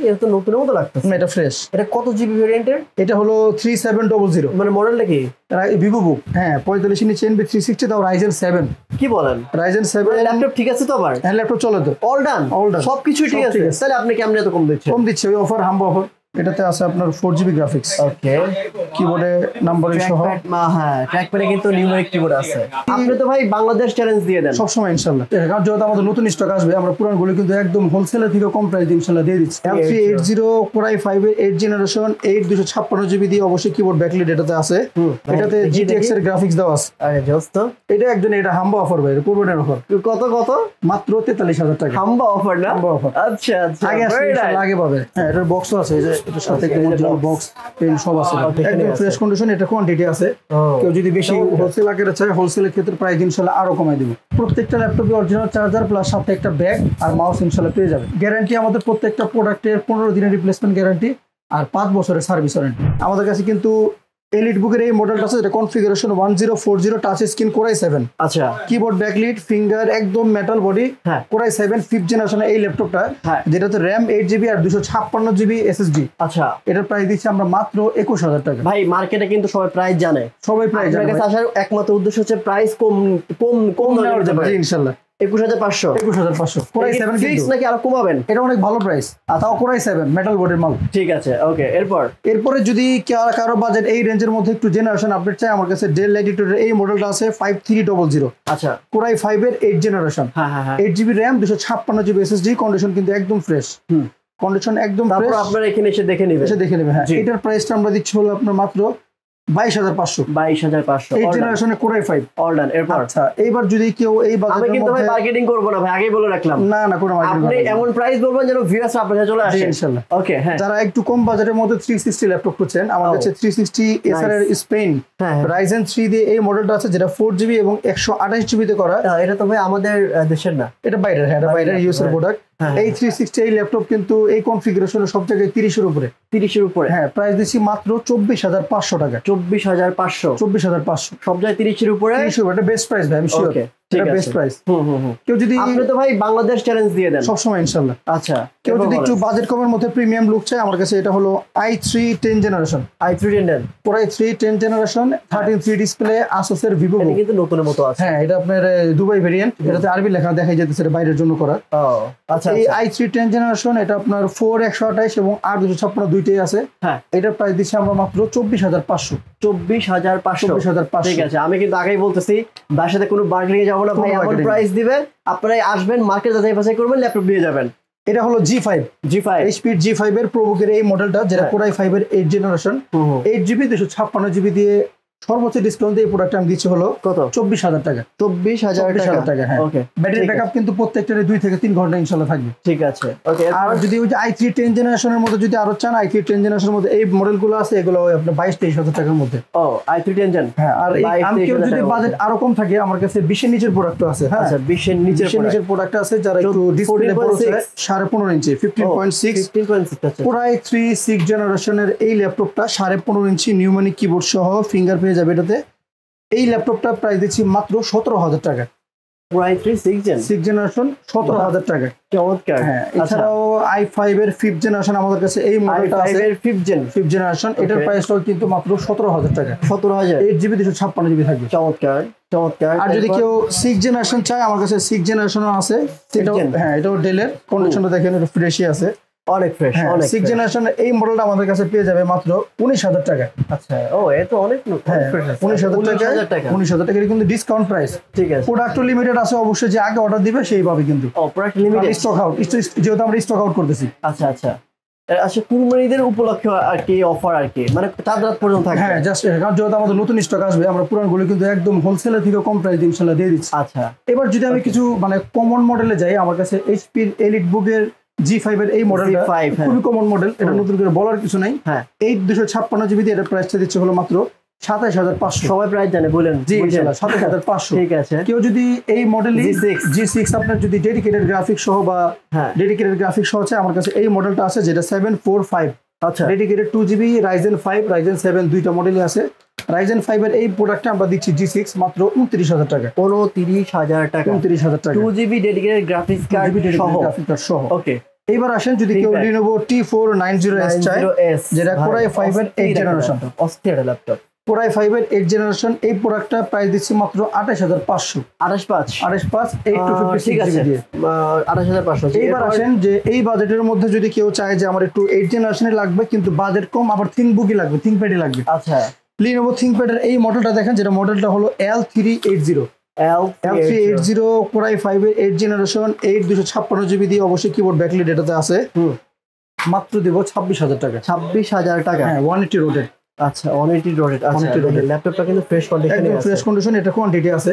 এটা তো নতুনের মতো লাগতেছে। এটা ফ্রেশ। এটা কত জিবি ভেরিয়েন্টের? এটা হলো 3700। মানে মডেলটা কি? ভিভো বুক। হ্যাঁ 45 ইঞ্চি চেন বি 360 দাও Ryzen 7। কি বলেন? Ryzen 7 ল্যাপটপ ঠিক আছে তো আবার? হ্যাঁ ল্যাপটপ চলে তো। অল ডান সবকিছু ঠিক আছে। তাহলে আপনি কেমনে এত কম দিচ্ছেন? কম দিচ্ছে ওই অফার, হাম্বা অফার। এটাতে আছে আপনার 4GB গ্রাফিক্স। ওকে। কিবোর্ডে নাম্বারিং সহ। হ্যাঁ ট্র্যাকপ্যাডে কিন্তু নিউমেরিক কিবোর্ড আছে। আপনি তো ভাই বাংলাদেশ চ্যালেঞ্জ দিয়ে দেন সব সময় ইনশাআল্লাহ। কারণ যেহেতু আমাদের নতুন স্টক আসবে, আমরা পুরানগুলো কিন্তু একদম হোলসেলের থেকে কম প্রাইস ইনশাআল্লাহ দিয়ে দিচ্ছি। L380 Core i5 এর 8 জেনারেশন 8256GB দিয়ে অবশ্যই কিবোর্ড ব্যাকলাইট এটাতে আছে। এটাতে GTX এর গ্রাফিক্স দেওয়া আছে। আরে দোস্ত এটা একজন এটা হাম্বা অফার ভাই, কোরবানির অফার। কত মাত্র 43000 টাকা। হাম্বা অফার না? হাম্বা অফার। আচ্ছা আগে আসলে ইনশাআল্লাহ আগে পাবে। হ্যাঁ এটার বক্সও আছে, এই যে এটার সাথে বক্স পেন সব আছে, একদম ফ্রেশ কন্ডিশন। এটা কোয়ান্টিটি আছে, কেউ যদি বেশি হোলসেল আকারে চায় হোলসেলের ক্ষেত্রে প্রাইস ইনশাআল্লাহ আরো কমাই দিব। প্রত্যেকটা ল্যাপটপে অরিজিনাল চার্জার প্লাস সাথে একটা ব্যাগ আর মাউস ইনশাআল্লাহ পেয়ে যাবে। গ্যারান্টি আমাদের প্রত্যেকটা প্রোডাক্টের 15 দিনের রিপ্লেসমেন্ট গ্যারান্টি আর 5 বছরের সার্ভিস ওয়ারেন্টি। আমাদের কাছে কিন্তু এলিট বুকের এই মডেলটা আছে, যেটা configuration 1040 touch screen Core i7। আচ্ছা কিবোর্ড ব্যাকলাইট ফিঙ্গার একদম metal body. Core i7 5th জেনারেশনের এই ল্যাপটপটা, যেটাতে RAM 8GB আর 256GB SSD। আচ্ছা এটার প্রাইস দিচ্ছি আমরা মাত্র 21000 টাকা। ভাই মার্কেটে কিন্তু সবাই প্রাইস জানে, সবাই প্রাইস জানে। আপনার কাছে আসার একমাত্র উদ্দেশ্য হচ্ছে প্রাইস কম নেওয়ার জন্য ইনশাআল্লাহ। 21500 Core i7 ফিক্স নাকি আরো কমাবেন? এটা অনেক ভালো প্রাইস, আর তাও Core i7 মেটাল বডির মাল। ঠিক আছে ওকে। এরপরে যদি কারো বাজেট এই রেঞ্জের মধ্যে একটু জেনারেশন আপডেট চাই, আমার কাছে Dell Latitude এর এই মডেলটা আছে 5300। আচ্ছা Core i5 এর 8 জেনারেশন। হ্যাঁ 8GB RAM 256GB SSD। Condition কিন্তু একদম ফ্রেশ, কন্ডিশন একদম ফ্রেশ। তারপর আপনারা এখানে এসে দেখে নেবেন। হ্যাঁ এটার প্রাইসটা আমরা দিচ্ছি হলো আপনার মাত্র 22500। এই জেনারেশনে Core i5 অল ডান। আচ্ছা এইবার যদি কেউ এই বাজেটের মধ্যে, আমি কিন্তু ভাই মার্কেটিং করব না ভাই, আগেই বলে রাখলাম। না কোনো মার্কেটিং, আপনি এমন প্রাইস বলবেন যেন ভিউয়ার্স আপনার কাছে চলে আসে ইনশাআল্লাহ। ওকে হ্যাঁ, যারা একটু কম বাজেটের মধ্যে 360 ল্যাপটপ খুঁজছেন, আমার কাছে 360 SR এর স্পেন Ryzen 3 দিয়ে এই মডেলটা আছে, যেটা 4GB এবং 128GB তে করা। এটা তো ভাই আমাদের দেশের না, এটা বাইরের। হ্যাঁ এটা বাইরের ইউএস এর প্রোডাক্ট। এই 360 এই ল্যাপটপ কিন্তু এই কনফিগারেশনে সব জায়গায় 30 এর উপরে। হ্যাঁ প্রাইস দিচ্ছি মাত্র 24500 টাকা। 24500 সব জায়গায় 30 এর উপরে। এটা বেস্ট প্রাইস ভাই, আমি শিওর এটা বেস্ট প্রাইস। কেউ যদি, আপনি তো ভাই বাংলাদেশ চ্যালেঞ্জ দিয়ে দেন সব সময় ইনশাআল্লাহ। আচ্ছা কেউ যদি একটু বাজেট কমের মধ্যে প্রিমিয়াম লুক চায়, আমার কাছে এটা হলো i3 10 generation. Core i3 10 generation 13.3 display Asus এর Vivo। এটা কিন্তু notনের মতো আছে। হ্যাঁ এটা আপনার দুবাই ভেরিয়েন্ট, এটাতে আরবি লেখা দেখা যাচ্ছে, এটা বাইরের জন্য করা। আচ্ছা এই i3 10 জেনারেশন এটা আপনার 4 128 এবং 8 256 দুইটাই আছে। হ্যাঁ এটার প্রাইস দিচ্ছি আমরা মাত্র 24500। 24500 ঠিক আছে। আমি কিন্তু আগেই বলতেছি তার সাথে কোনো বার্গেনিং এ যাব না ভাই, এমন প্রাইস দিবে আপনারা আসবেন, মার্কেট যাচাই বাছাই করবেন, ল্যাপটপ নিয়ে যাবেন। এটা হলো G5 HP G5 এর প্রোবুকের এই মডেলটা, যেটা Core i5 এর 8 জেনারেশন 8GB 256GB দিয়ে সর্বোচ্চ ডিসকাউন্ট দিয়ে প্রোডাক্ট আমি দিচ্ছি হলো কত? 24000 টাকা। 24000 টাকা। হ্যাঁ ওকে। ব্যাটারি ব্যাকআপ কিন্তু প্রত্যেকটারে 2 থেকে 3 ঘন্টা ইনশাআল্লাহ থাকবে। ঠিক আছে ওকে। আর যদি ওই যে i3 10 জেনারেশনের মধ্যে যদি আরো চান, i3 10 জেনারেশনের মধ্যে এই মডেলগুলো আছে, এগুলো আপনার 22-23000 টাকার মধ্যে। ও i3 10 জেন। হ্যাঁ আর আমি কেউ যদি বাজেট আরো কম থাকে, আমার কাছে 20 এর নিচের প্রোডাক্টও আছে। হ্যাঁ আচ্ছা 20 এর নিচের প্রোডাক্ট আছে, যারা একটু ডিসপ্লে বড় আছে 15.5 ইঞ্চি 15.6 Core i3 6 জেনারেশনের এই ল্যাপটপটা 15.5 ইঞ্চি নিউমেরিক কিবোর্ড সহ ফিঙ্গার পেয়ে যাবে এটাতে। এই ল্যাপটপটা প্রাইস দিচ্ছি মাত্র 17000 টাকা। Core i3 6 জেনারেশন 17000 টাকা। চমৎকার। হ্যাঁ এছাড়াও i5 এর 5th জেনারেশন আমাদের কাছে এই মডেলটা আছে, i5 এর 5th জেনারেশন। এটার প্রাইসটাও কিন্তু মাত্র 17000 টাকা। 17000 8GB 256GB থাকবে। চমৎকার। আর যদি কেউ 6 জেনারেশন চায়, আমার কাছে 6 জেনারেশনও আছে। এটাও হ্যাঁ এটাও ডেলের। কন্ডিশনটা দেখেন এটা ফ্রেশই আছে, অনেক ফ্রেশ। 6 জেনারেশন এই মডেলটা আমাদের কাছে পেয়ে যাবে মাত্র 19000 টাকা। আচ্ছা ও এ তো অনেক ফ্রেশ। 19000 টাকা 19000 টাকা কিন্তু ডিসকাউন্ট প্রাইস। ঠিক আছে। প্রোডাক্ট লিমিটেড আছে, অবশ্যই যে আগে অর্ডার দিবে সেই পাবে কিন্তু। ও প্রোডাক্ট লিমিটেড, স্টক আউট, যেহেতু আমরা স্টক আউট করতেছি। আচ্ছা আচ্ছা কুরবানিদের উপলক্ষে আর কি অফার, আর কি মানে চাঁদ রাত পর্যন্ত থাকবে। হ্যাঁ জাস্ট কারণ যেহেতু আমাদের নতুন স্টক আসবে, আমরা পুরানগুলো কিন্তু একদম হোলসেলের থেকে কম প্রাইস ইনশাআল্লাহ দিয়ে দিচ্ছি। আচ্ছা এবার যদি আমি কিছু মানে কমন মডেলে যাই, আমার কাছে HP এলিট বুকের G5 এর এই মডেলটা খুবই কমন মডেল, এটা নতুন করে বলার কিছু নাই। হ্যাঁ 8 256GB দিয়ে এর প্রাইসটা দিচ্ছে হলো মাত্র 27500। সবাই প্রাইস জানে বলেন। জি ইনশাআল্লাহ 27500। ঠিক আছে। কেউ যদি এই মডেল G6 আপনার যদি ডেডিকেটেড গ্রাফিক্স সহ বা ডেডিকেটেড গ্রাফিক্স সহ আছে, আমার কাছে এই মডেলটা আছে, যেটা 745। আচ্ছা ডেডিকেটেড 2GB Ryzen 5 Ryzen 7 দুইটা মডেলই আছে। Ryzen 5 এর এই প্রোডাক্টটা আমরা দিচ্ছি G6 মাত্র 29000 টাকা। 29000 টাকা 29000 টাকা 2GB ডেডিকেটেড গ্রাফিক্স কার্ড সহ। ওকে এইবার আসেন যদি কেউ Lenovo T490S চায়, যেটা Core i5 এর 8 জেনারেশন, অস্থির ল্যাপটপ, Core i5 এর 8 জেনারেশন। এই প্রোডাক্টটা প্রাইস দিচ্ছি মাত্র 28500, 285 8 দিয়ে 28500। এইবার আসেন যে এই বাজেটের মধ্যে যদি কেউ চায় যে আমার একটু 8 জেনারেশনের লাগবে কিন্তু বাজেট কম, আবার থিংকবুকই লাগবে, থিংকপ্যাডই লাগবে, আচ্ছা, Lenovo ThinkPad এর এই মডেলটা দেখেন, যেটা মডেলটা হলো L380 Core i5 এর 8 জেনারেশন 8 256 GB দিয়ে, অবশ্যই কিবোর্ড ব্যাকলাইট এটাতে আছে। মাত্র দেব 26000 টাকা। 26000 টাকা, হ্যাঁ 180 রোটেট। আচ্ছা 180 রোটেট। আচ্ছা ল্যাপটপটা কিন্তু ফ্রেশ কন্ডিশনে আছে, একদম ফ্রেশ কন্ডিশন, এটা কোয়ান্টিটি আছে।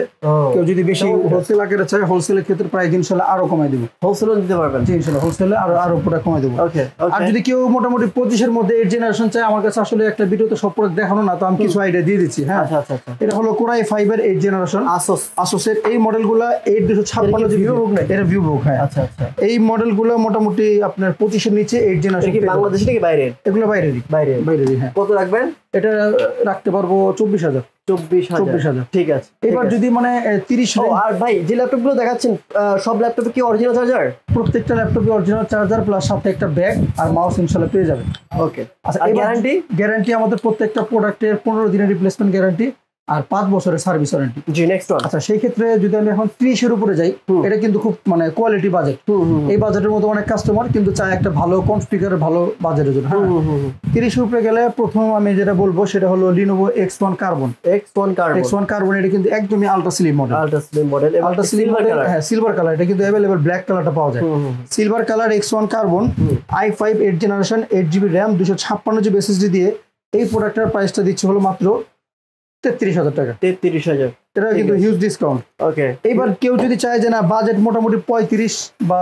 কেউ যদি বেশি হোলসেল আকারে চায়, হোলসেলের ক্ষেত্রে প্রাইস ইনশাআল্লাহ আরো কমাই দেব। হোলসেলও দিতে পারবেন? জি ইনশাআল্লাহ হোলসেলে আরো পুরো কমাই দেব। ওকে। আর যদি কেউ মোটামুটি 25 এর মধ্যে 8 জেনারেশন চায়, আমার কাছে আসলে একটা ভিডিওতে সব প্রোডাক্ট দেখানো না, তো আমি কিছু আইডিয়া দিয়ে দিচ্ছি। হ্যাঁ আচ্ছা আচ্ছা আচ্ছা। এটা হলো Core i5 এর 8 জেনারেশন Asus এর এই মডেলগুলো 8 256 GB বুক না, এটা ভিউ বুক। হ্যাঁ আচ্ছা আচ্ছা। এই মডেলগুলো মোটামুটি আপনার 25 এর নিচে 8 জেনারেশন। কি বাংলাদেশে নাকি বাইরে? এগুলো বাইরেরই। হ্যাঁ। কত রাখবেন? এটা রাখতে পারবো 24000। 24000 ঠিক আছে। এবার যদি মানে 30। আর ভাই যে ল্যাপটপগুলো দেখাচ্ছেন সব ল্যাপটপে কি অরিজিনাল চার্জার? প্রত্যেকটা ল্যাপটপে অরিজিনাল চার্জার প্লাস সাথে একটা ব্যাগ আর মাউস ইনশাআল্লাহ পেয়ে যাবেন। ওকে। আচ্ছা গ্যারান্টি আমাদের প্রত্যেকটা প্রোডাক্টের 15 দিনের রিপ্লেসমেন্ট গ্যারান্টি আর 5 বছরের সার্ভিস ওয়ারেন্টি। জি নেক্সট ওয়ান। আচ্ছা সেই ক্ষেত্রে যদি আমি এখন 30 এর উপরে যাই, এটা কিন্তু খুব মানে কোয়ালিটি বাজেট। এই বাজেটের মধ্যে অনেক কাস্টমার কিন্তু চায় একটা ভালো কনফিগার, ভালো বাজেটের জন্য। 30 এর উপরে গেলে প্রথম আমি যেটা বলবো সেটা হলো Lenovo X1 Carbon। X1 Carbon এটা কিন্তু একদমই ultra slim model. Ultra slim model, হ্যাঁ সিলভার কালার। এটা কিন্তু अवेलेबल ব্ল্যাক কালারটা পাওয়া যায়। Silver colour X1 Carbon i5 8 generation 8GB RAM 256GB SSD দিয়ে এই প্রোডাক্টের প্রাইসটা দিচ্ছে হলো মাত্র 33000 টাকা। 33000, এটা কিন্তু হিউজ ডিসকাউন্ট। ওকে। এবার কেউ যদি চায় যে না বাজেট মোটামুটি 35 বা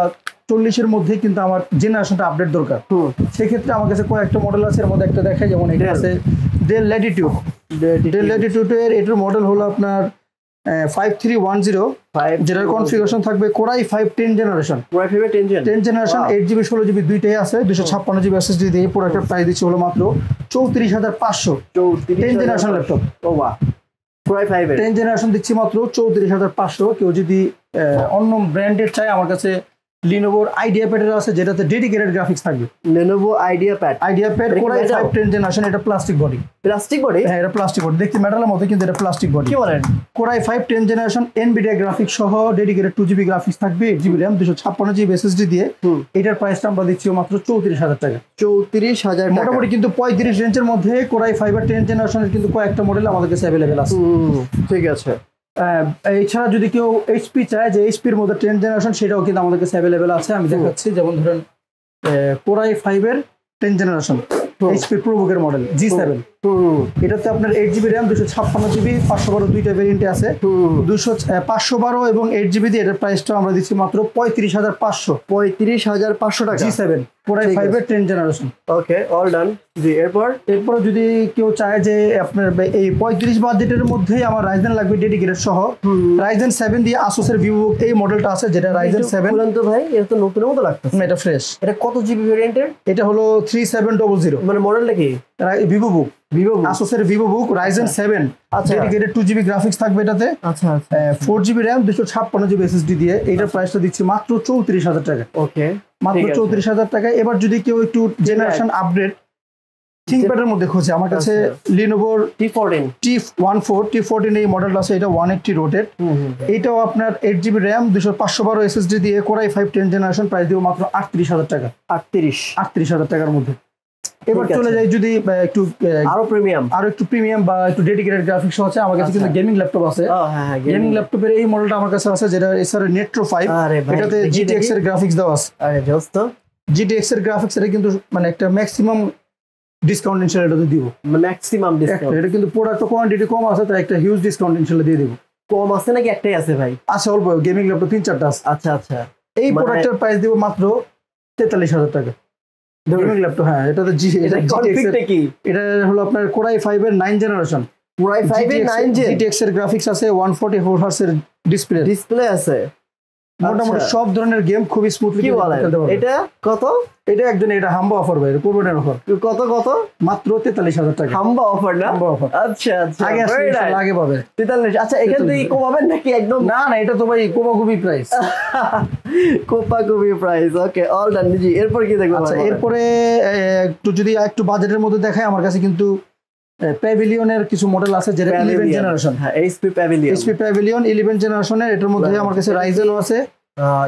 40 এর মধ্যে কিন্তু আমার জেনারেশনটা আপডেট দরকার, সেক্ষেত্রে আমার কাছে কয়েকটা মডেল আছে। এর মধ্যে একটা দেখাই, যেমন এটা আছে Dell Latitude। Dell Latitude এর এটার মডেল হলো আপনার 5310, যেটার কনফিগারেশন থাকবে Core i5 10 generation. 10 generation 8GB 16GB দুইটাই আছে, 256GB SSD দিয়ে প্রোডাক্টের প্রাইস দিচ্ছে হলো মাত্র 34500। 10 জেনারেশন ল্যাপটপ। ও বাহ। Core i5 এর 10 জেনারেশন দিচ্ছি মাত্র 34500। কেউ যদি অন্য ব্র্যান্ডের চায়, আমার কাছে Lenovo IdeaPad এর আছে, যেটাতে ডেডিকেটেড গ্রাফিক্স থাকবে। Lenovo IdeaPad Core i5 10 generation. এটা প্লাস্টিক বডি। হ্যাঁ এটা প্লাস্টিক বডি, দেখতে মেটালের মতো কিন্তু এটা প্লাস্টিক বডি। কি বলেন? Core i5 10 generation NVIDIA graphics সহ ডেডিকেটেড 2GB গ্রাফিক্স থাকবে, 8GB RAM 256GB SSD দিয়ে। এটার প্রাইসটা আমরা দিচ্ছি মাত্র 34000 টাকা। 34000 টাকা। মোটামুটি কিন্তু 35 রেঞ্জের মধ্যে Core i5 10 জেনারেশনের কিন্তু কয়েকটা মডেল আমাদের কাছে अवेलेबल আছে। ঠিক আছে। এছাড়া যদি কেউ HP চায়, যে HP এর মধ্যে 10 জেনারেশন, সেটাও কিন্তু আমাদের কাছে अवेलेबल আছে। আমি দেখাচ্ছি, যেমন ধরেন Core i5 এর 10 জেনারেশন HP ProBook এর মডেল G7। এটাতে আপনার 8GB RAM 256GB 512 দুইটা ভেরিয়েন্টে আছে। 512 এবং 8GB দিয়ে এটার প্রাইসটা আমরা দিচ্ছি মাত্র 35500। 35500 টাকা। G7 Core i5 এর 10 জেনারেশন। Okay all done. জি এরপর যদি কেউ চায় যে আপনার এই 35 বাজেটের মধ্যে আমার Ryzen লাগবে ডেডিকেটেড সহ, Ryzen 7 দিয়ে Asus এর VivoBook এই মডেলটা আছে, যেটা Ryzen 7। বলেন তো ভাই, এটা তো নতুনের মতো লাগতেছে। এটা ফ্রেশ। এটা কত জিবি ভেরিয়েন্টের? এটা হলো 3700। মানে মডেলটা কি? VivoBook Asus এর VivoBook Ryzen 7। আচ্ছা ডেডিকেটেড 2GB গ্রাফিক্স থাকবে এটাতে। আচ্ছা 4GB RAM 256GB SSD দিয়ে। এইটার প্রাইসটা দিচ্ছি মাত্র 34000 টাকা। ওকে মাত্র 34000 টাকা। এবার যদি কেউ একটু জেনারেশন আপডেট থিংকপ্যাড এর মধ্যে খোঁজে, আমার কাছে Lenovo T14 এই মডেলটা আছে। এটা 180 রোটেট। এটাও আপনার 8GB RAM 512 SSD দিয়ে Core i5 10 জেনারেশন, প্রাইস দিব মাত্র 38000 টাকা। 38000 টাকার মধ্যে। এবার চলে যাই যদি একটু আরো একটু প্রিমিয়াম বা একটু ডেডিকেটেড গ্রাফিক্স আছে, আমার কাছে কিন্তু গেমিং ল্যাপটপ আছে। গেমিং ল্যাপটপের এই মডেলটা আমার কাছে আছে, যেটা এসআর Nitro 5। এটাতে GTX এর গ্রাফিক্স দেওয়া আছে। GTX এর গ্রাফিক্স এটা কিন্তু মানে একটা ম্যাক্সিমাম ডিসকাউন্ট ইনশাআল্লাহ এটাতে দিব। Maximum discount. এটা কিন্তু প্রোডাক্ট কোয়ান্টিটি কম আছে, তাই একটা হিউজ ডিসকাউন্ট ইনশাআল্লাহ দিয়ে দেব। কম আছে নাকি একটাই আছে ভাই? আছে অল্প, গেমিং ল্যাপটপ 3-4টা আছে। আচ্ছা এই প্রোডাক্টের প্রাইস দিব মাত্র 43000 টাকা। Gaming laptop. হ্যাঁ এটাতে এটা হলো আপনার Core i5 এর 9 জেনারেশন। Core i5 এর 9 GTX এর গ্রাফিক্স আছে, 144 Hz এর ডিসপ্লে আছে। মোটামুটি সব ধরনের গেম খুব স্মুথলি খেলতে পারবেন। এটা কত? এটা একদম এটা হাম্বা অফার ভাই, এটা পূর্বের অফার। কত কত? মাত্র 43,000 টাকা। হাম্বা অফার না? হাম্বা অফার। আচ্ছা আচ্ছা, আগে আসলে আগে পাবে 43। আচ্ছা, এখান থেকে কমাবেন নাকি একদম? না না, এটা তো ভাই কোপাকুপি প্রাইস। কোপাকুপি প্রাইস। ওকে, অল ডান জি। এরপর কি দেখবো? আচ্ছা, এরপরে একটু যদি একটু বাজেটের মধ্যে দেখায়, আমার কাছে কিন্তু প্যাভিলিয়নের কিছু মডেল আছে, যেটা 11 জেনারেশন। হ্যাঁ, এইচপি প্যাভিলিয়ন। এইচপি প্যাভিলিয়ন 11 জেনারেশনের। এটার মধ্যে আমার কাছে রাইজেনও আছে,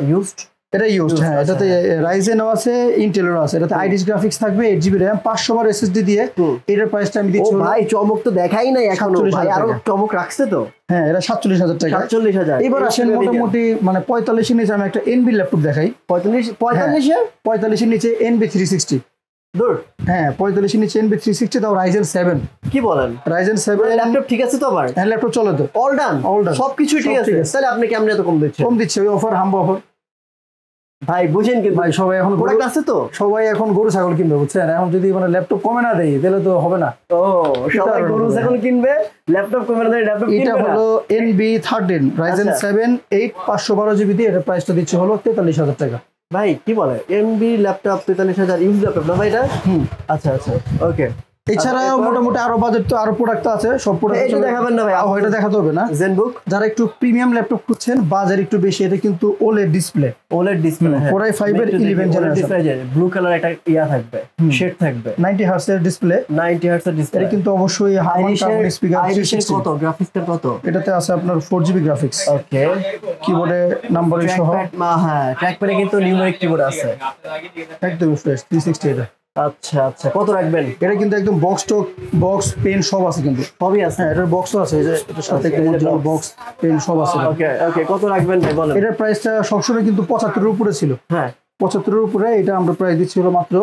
ইউজড। এটা ইউজড। হ্যাঁ, এটাতে রাইজেনও আছে, ইন্টেলেরও আছে। এটাতে আইরিস গ্রাফিক্স থাকবে, 8GB RAM, 500 বার এসএসডি দিয়ে। এটার প্রাইসটা আমি দিচ্ছি। ভাই চমক তো দেখাই নাই এখনো, ভাই আরো চমক রাখছে তো। হ্যাঁ, এটা 47,000 টাকা। 47,000। এবার আসেন মোটামুটি মানে 45 এর নিচে আমি একটা এনবি ল্যাপটপ দেখাই। 45 এর নিচে এনবি 360। দূর। হ্যাঁ, 45 এর নিচে এনবি 360, তাও রাইজেন 7। কি বলেন? রাইজেন 7 ল্যাপটপ ঠিক আছে তো? আবার হ্যাঁ, ল্যাপটপ চলে তো, অল ডান সবকিছু ঠিক আছে। তাহলে আপনি কেমন এত কম দিচ্ছেন? কম দিচ্ছে, ওই অফার, হাম্বা অফার ভাই। বুঝেন কিন্তু ভাই, সবাই এখন প্রোডাক্ট আছে তো, সবাই এখন গরু ছাগল কিনবে, বুঝছেন? এখন যদি মানে ল্যাপটপ কমে না দেয় তাহলে তো হবে না। ও, সবাই গরু ছাগল কিনবে, ল্যাপটপ কমে না দেয়, ল্যাপটপ কিনবে। এটা হলো NB13 রাইজেন 7 8 512GB দিয়ে। এর প্রাইসটা দিচ্ছে হলো 43,000 টাকা। ভাই কি বলে, এমবি ল্যাপটপ 43,000 ইউজ ল্যাপটপ না ভাই এটা? আচ্ছা আচ্ছা, ওকে। এছাড়াও মোটামুটি আরো বাজেট তো আরো প্রোডাক্ট আছে, সব প্রোডাক্ট এটা দেখাবেন না ভাই? এটা দেখাতে হবে না। জেনবুক, যারা একটু প্রিমিয়াম ল্যাপটপ খুঁজছেন, বাজার একটু বেশি, এটা কিন্তু OLED display. OLED display, Core i5 এর 11 জেনারেশন। ব্লু কালার একটা ইয়া থাকবে, শেড থাকবে, 90 হার্টজ এর ডিসপ্লে। 90 হার্টজ এর ডিসপ্লে। এটা কিন্তু অবশ্যই হারমান কার্বন স্পিকার। কত গ্রাফিক্সটা কত? এটাতে আছে আপনার 4GB গ্রাফিক্স। ওকে, কিবোর্ডে নাম্বারিং সহ। হ্যাঁ, ট্র্যাকপ্যাডে কিন্তু নিউমেরিক কিবোর্ড আছে, একদম ফ্রেশ 360 এটা। আচ্ছা আচ্ছা, কত রাখবেন? এটা কিন্তু একদম বক্স পেন সব আছে, কিন্তু সবই আছে। হ্যাঁ, এটার বক্সও আছে, এই যে এটার সাথে একটা বক্স পেন সব আছে। ওকে ওকে, কত রাখবেন ভাই বলেন? এটার প্রাইসটা সবসময় কিন্তু 75 এর উপরে ছিল। হ্যাঁ, 75 এর উপরে। এটা আমরা প্রাইস দিচ্ছি হলো মাত্র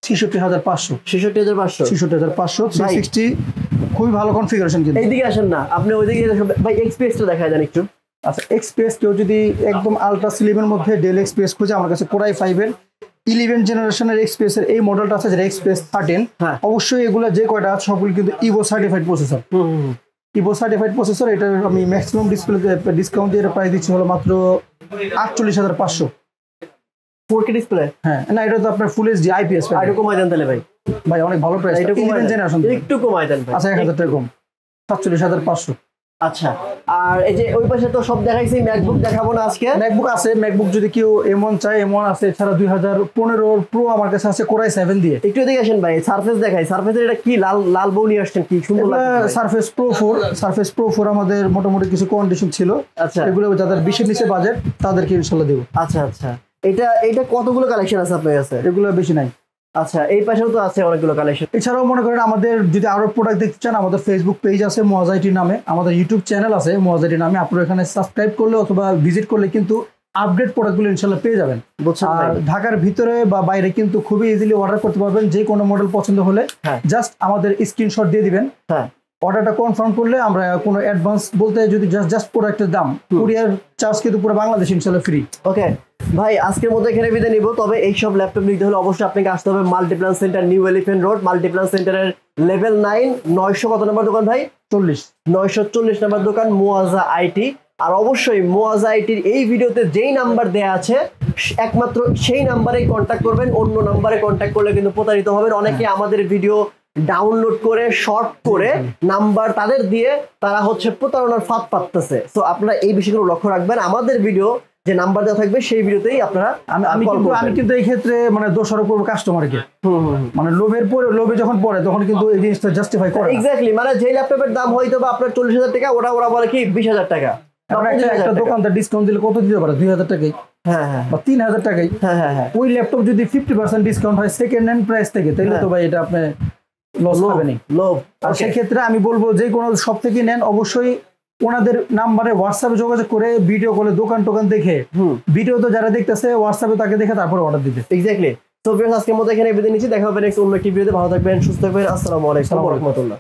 66,500। 66,500। 66,500 360, খুবই ভালো কনফিগারেশন। কিন্তু এইদিকে আসেন না, আপনি ওইদিকে ভাই এক্সপিএসটা দেখায় দেন একটু। আচ্ছা, এক্সপিএস কেউ যদি একদম আলট্রা স্লিমের মধ্যে ডেল এক্সপিএস খুঁজে, আমার কাছে Core i5 এর 11 জেনারেশনের এক্সপিএস এর এই মডেলটা আছে, যেটা এক্সপিএস 13। অবশ্যই এগুলো যে কয়টা আছে সবগুলো কিন্তু Ivo certified processor. Ivo certified processor. এটা আমি ম্যাক্সিমাম ডিসকাউন্ট দিয়ে প্রাইস দিচ্ছি হলো মাত্র 48,500। 4K display? হ্যাঁ, না, এটা তো আপনার ফুল এইচডি IPS। একটু কমাই দেন তাহলে ভাই। ভাই অনেক ভালো প্রাইস, 11 জেনারেশন। একটু কমাই দেন ভাই। আচ্ছা, 1000 টাকা কম, 47,500। আচ্ছা, আর এই যে ওই পাশে তো সব দেখাইছি, ম্যাকবুক দেখাবো না আজকে? ম্যাকবুক আছে, ম্যাকবুক যদি কেউ M1 চায় M1 আছে। এছাড়া 2015 প্রো আমার কাছে আছে Core i7 দিয়ে। একটু এদিকে আসেন ভাই, সারফেস দেখাই। সারফেসের এটা কি লাল লাল বউ নিয়ে আসছেন, কি সুন্দর লাগছে। সারফেস প্রো 4 আমাদের মোটামুটি কিছু কন্ডিশন ছিল। আচ্ছা, এগুলো যাদের 20 এর নিচে বাজেট তাদেরকে ইনশাআল্লাহ দেব। আচ্ছা আচ্ছা, এটা কতগুলো কালেকশন আছে আপনার কাছে? এগুলো বেশি নাই। আচ্ছা, এই পাশেও তো আছে অনেকগুলো কালেকশন। এছাড়াও মনে করেন আমাদের যদি আরো প্রোডাক্ট দেখতে চান, আমাদের ফেসবুক পেজ আছে মুয়াজ আইটি নামে, আমাদের ইউটিউব চ্যানেল আছে মুয়াজ আইটি নামে। আপনারা এখানে সাবস্ক্রাইব করলে অথবা ভিজিট করলে কিন্তু আপডেট প্রোডাক্টগুলো ইনশাআল্লাহ পেয়ে যাবেন। আর ঢাকার ভিতরে বা বাইরে কিন্তু খুবই ইজিলি অর্ডার করতে পারবেন। যে কোনো মডেল পছন্দ হলে জাস্ট আমাদের স্ক্রিনশট দিয়ে দিবেন। অর্ডারটা কনফার্ম করলে আমরা কোনো অ্যাডভান্স বলতে যদি জাস্ট প্রোডাক্টের দাম, কুরিয়ার চার্জ কিন্তু পুরো বাংলাদেশ ইনশাআল্লাহ ফ্রি। ওকে ভাই, আজকের মধ্যে এখানে বিদায় নিব। তবে এইসব ল্যাপটপ নিতে হলে অবশ্যই আপনাকে আসতে হবে Multiplan centre, new elephant road, Multiplan সেন্টারের লেভেল 9 900 কত নম্বর দোকান ভাই? 940 নম্বর দোকান, মুয়াজা আইটি। আর অবশ্যই মুয়াজা আইটির এই ভিডিওতে যেই নাম্বার দেয়া আছে একমাত্র সেই নাম্বারেই কন্ট্যাক্ট করবেন। অন্য নাম্বারে কন্ট্যাক্ট করলে কিন্তু প্রতারিত হবেন। অনেকে আমাদের ভিডিও ডাউনলোড করে শর্ট করে নাম্বার তাদের দিয়ে তারা হচ্ছে প্রতারণার ফাঁদ পাততেছে। তো আপনারা এই বিষয়গুলো লক্ষ্য রাখবেন। আমাদের ভিডিও যে নাম্বার দেওয়া থাকবে সেই ভিডিওতেই আপনারা। আমি কিন্তু এই ক্ষেত্রে মানে দোষারোপ করবো কাস্টমারকে। মানে লোভে যখন পড়ে তখন কিন্তু এই জিনিসটা জাস্টিফাই করে। এক্স্যাক্টলি, মানে যে ল্যাপটপের দাম হয়তো বা আপনার 40,000 টাকা, ওরা বলে কি 20,000 টাকা। একটা দোকানদার ডিসকাউন্ট দিলে কত দিতে পারে? 2,000 টাকাই, বা 3,000 টাকাই। ওই ল্যাপটপ যদি 50% ডিসকাউন্ট হয় সেকেন্ড হ্যান্ড প্রাইস থেকে, তাহলে তো ভাই এটা আপনি লস পাবেন। আর সেক্ষেত্রে আমি বলবো যে কোনো সব থেকে নেন, অবশ্যই ওনাদের নাম্বারে হোয়াটসঅ্যাপে যোগাযোগ করে ভিডিও কলে দোকান দেখে, ভিডিও তো যারা দেখতেছে হোয়াটসঅ্যাপে তাকে দেখে তারপরে অর্ডার দিতে। এক্স্যাক্টলি। তো আজকের মতো এখানে বিদায় নিচ্ছি। দেখা হবে নেক্সট অন্য একটি ভিডিওতে। ভালো থাকবেন, সুস্থ থাকবেন। আসসালামু আলাইকুম ওয়া রাহমাতুল্লাহ।